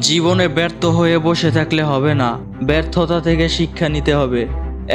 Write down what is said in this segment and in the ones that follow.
জীবনে ব্যর্থ হয়ে বসে থাকলে হবে না, ব্যর্থতা থেকে শিক্ষা নিতে হবে।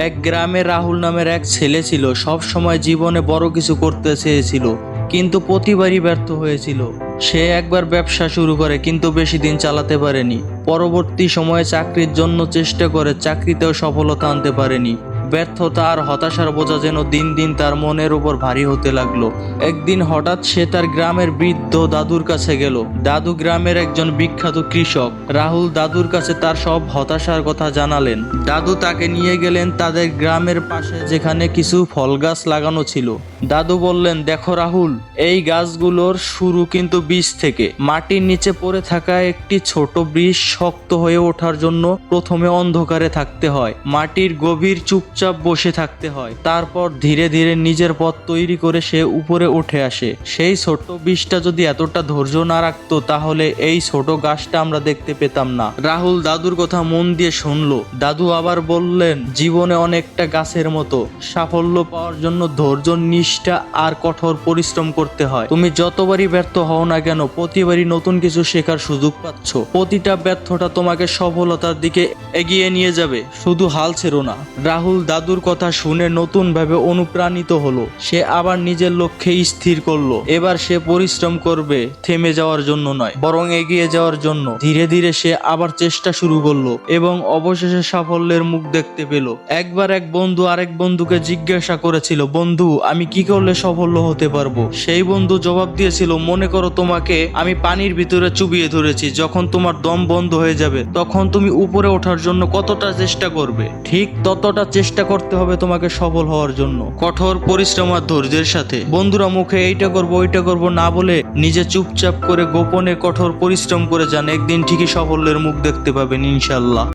এক গ্রামে রাহুল নামের এক ছেলে ছিল। সব সময় জীবনে বড় কিছু করতে চেয়েছিল, কিন্তু প্রতিবারই ব্যর্থ হয়েছিল। সে একবার ব্যবসা শুরু করে, কিন্তু বেশি দিন চালাতে পারেনি। পরবর্তী সময়ে চাকরির জন্য চেষ্টা করে, চাকরিতেও সফলতা আনতে পারেনি। ব্যর্থতা আর হতাশার বোঝা যেন দিন দিন তার মনের উপর ভারী হতে লাগলো। একদিন হঠাৎ সে তার গ্রামের বৃদ্ধ দাদুর কাছে গেল। দাদু গ্রামের একজন বিখ্যাত কৃষক। রাহুল দাদুর কাছে তার সব হতাশার কথা জানালেন। দাদু তাকে নিয়ে গেলেন তাদের গ্রামের পাশে, যেখানে কিছু ফল গাছ লাগানো ছিল। দাদু বললেন, দেখো রাহুল, এই গাছগুলোর শুরু কিন্তু বীজ থেকে। মাটির নিচে পড়ে থাকা একটি ছোট বীজ শক্ত হয়ে ওঠার জন্য প্রথমে অন্ধকারে থাকতে হয়, মাটির গভীর চুপচাপ বসে থাকতে হয়। তারপর ধীরে ধীরে নিজের পথ তৈরি করে সে উপরে উঠে আসে। সেই ছোট বীজটা যদি এতটা ধৈর্য না রাখতো, তাহলে এই ছোট গাছটা আমরা দেখতে পেতাম না। রাহুল দাদুর কথা মন দিয়ে শুনলো। দাদু আবার বললেন, জীবনে অনেকটা গাছের মতো, সাফল্য পাওয়ার জন্য ধৈর্য, নিষ্ঠা আর কঠোর পরিশ্রম করতে হয়। তুমি যতবারই ব্যর্থ হও না কেন, প্রতিবারই নতুন কিছু শেখার সুযোগ পাচ্ছ। প্রতিটা ব্যর্থতা তোমাকে সফলতার দিকে এগিয়ে নিয়ে যাবে, শুধু হাল ছেড়ো না। রাহুল দাদুর কথা শুনে নতুন ভাবে অনুপ্রাণিত হলো। সে আবার নিজের লক্ষ্যে স্থির করলো। এবার সে পরিশ্রম করবে, থেমে যাওয়ার জন্য নয়, বরং এগিয়ে যাওয়ার জন্য। ধীরে ধীরে সে আবার চেষ্টা শুরু করলো এবং অবশেষে সাফল্যের মুখ দেখতে পেল। একবার এক বন্ধু আরেক বন্ধুকে জিজ্ঞাসা করেছিল, বন্ধু, আমি কি করলে সফল হতে পারবো? সেই বন্ধু জবাব দিয়েছিল, মনে করো তোমাকে আমি পানির ভিতরে চুবিয়ে ধরেছি। যখন তোমার দম বন্ধ হয়ে যাবে, তখন তুমি উপরে ওঠার জন্য কতটা চেষ্টা করবে? ঠিক ততটা চেষ্টা করতে হবে তোমাকে সফল হওয়ার জন্য, কঠোর পরিশ্রম আর ধৈর্যের সাথে। বন্ধুরা মুখে এইটা করবো ওইটা করবো না বলে নিজে চুপচাপ করে গোপনে কঠোর পরিশ্রম করে যান, একদিন ঠিকই সাফল্যের মুখ দেখতে পাবেন ইনশাল্লাহ।